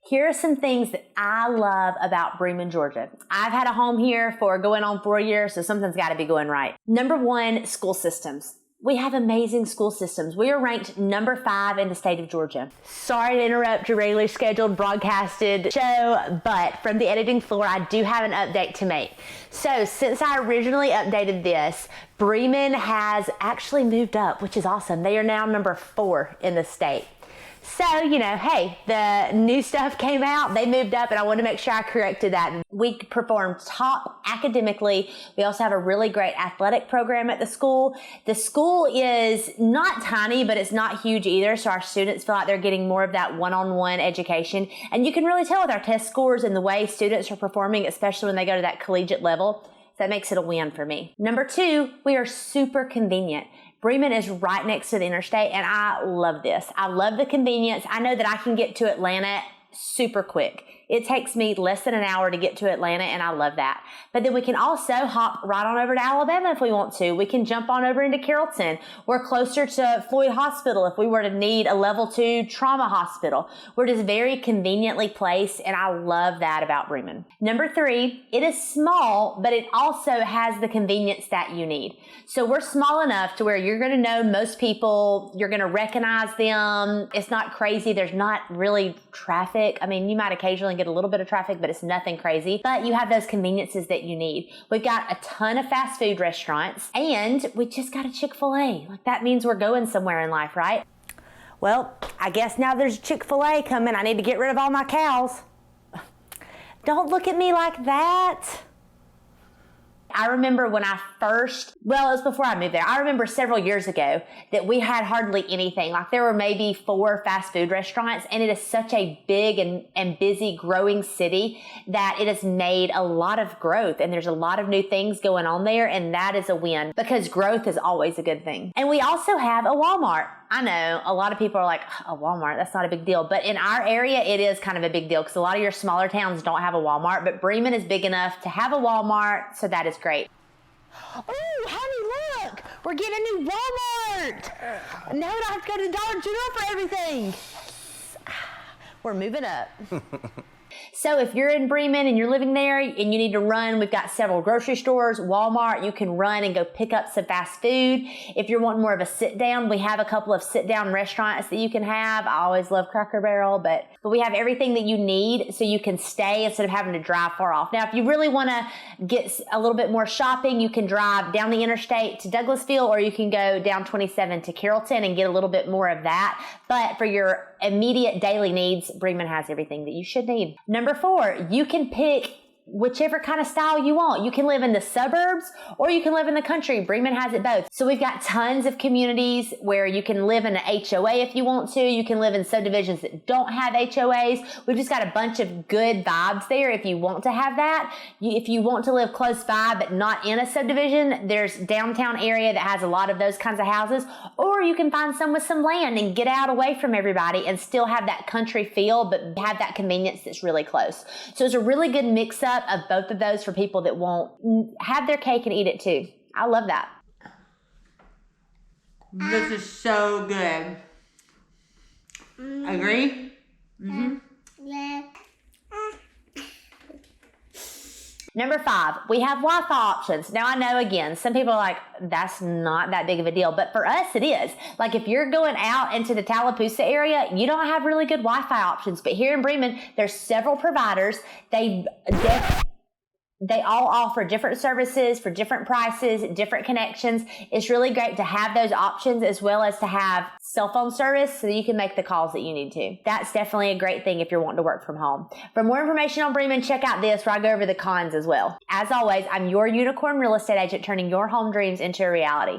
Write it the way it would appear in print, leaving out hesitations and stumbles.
Here are some things that I love about Bremen, Georgia. I've had a home here for going on 4 years, so something's got to be going right. Number one, school systems. We have amazing school systems. We are ranked number 5 in the state of Georgia. Sorry to interrupt your regularly scheduled broadcasted show, but from the editing floor, I do have an update to make. So since I originally updated this, Bremen has actually moved up, which is awesome. They are now number 4 in the state. So, hey, the new stuff came out, they moved up, and I want to make sure I corrected that. We perform top academically. We also have a really great athletic program at the school. The school is not tiny, but it's not huge either, so our students feel like they're getting more of that one-on-one education. And you can really tell with our test scores and the way students are performing, especially when they go to that collegiate level. That makes it a win for me. Number 2, we are super convenient. Bremen is right next to the interstate, and I love this. I love the convenience. I know that I can get to Atlanta super quick. It takes me less than an hour to get to Atlanta, and I love that. But then we can also hop right on over to Alabama if we want to. We can jump on over into Carrollton. We're closer to Floyd Hospital if we were to need a level 2 trauma hospital. We're just very conveniently placed, and I love that about Bremen. Number 3, it is small, but it also has the convenience that you need. So we're small enough to where you're going to know most people, you're going to recognize them. It's not crazy. There's not really traffic. I mean, you might occasionally get a little bit of traffic, but it's nothing crazy. But you have those conveniences that you need. We've got a ton of fast food restaurants, and we just got a Chick-fil-A. Like, that means we're going somewhere in life, right? Well, I guess now there's Chick-fil-A coming. I need to get rid of all my cows. Don't look at me like that. I remember when I it was before I moved there. I remember several years ago that we had hardly anything. Like, there were maybe 4 fast food restaurants, and it is such a big and busy growing city that it has made a lot of growth, and there's a lot of new things going on there, and that is a win because growth is always a good thing. And we also have a Walmart. I know a lot of people are like, a Walmart, that's not a big deal. But in our area, it is kind of a big deal because a lot of your smaller towns don't have a Walmart, but Bremen is big enough to have a Walmart, so that is great. Oh, honey, look, we're getting a new Walmart. Now we don't have to go to Dollar General for everything. We're moving up. So if you're in Bremen and you're living there and you need to run, we've got several grocery stores, Walmart, you can run and go pick up some fast food. If you're wanting more of a sit down, we have a couple of sit down restaurants that you can have. I always love Cracker Barrel, but we have everything that you need so you can stay instead of having to drive far off. Now, if you really want to get a little bit more shopping, you can drive down the interstate to Douglasville, or you can go down 27 to Carrollton and get a little bit more of that. But for your immediate daily needs, Bremen has everything that you should need. Number 4, you can pick whichever kind of style you want. You can live in the suburbs or you can live in the country. Bremen has it both. So we've got tons of communities where you can live in an HOA if you want to. You can live in subdivisions that don't have HOAs. We've just got a bunch of good vibes there if you want to have that. If you want to live close by but not in a subdivision, there's downtown area that has a lot of those kinds of houses. Or you can find some with some land and get out away from everybody and still have that country feel but have that convenience that's really close. So it's a really good mix up of both of those for people that won't have their cake and eat it too. I love that. This is so good. Agree? Mm-hmm. Yeah. Number 5, we have Wi-Fi options. Now I know, again, some people are like, that's not that big of a deal, but for us it is. Like, if you're going out into the Tallapoosa area, you don't have really good Wi-Fi options, but here in Bremen, there's several providers. They all offer different services for different prices, different connections. It's really great to have those options as well as to have cell phone service so that you can make the calls that you need to. That's definitely a great thing if you're wanting to work from home. For more information on Bremen, check out this where I go over the cons as well. As always, I'm your unicorn real estate agent turning your home dreams into a reality.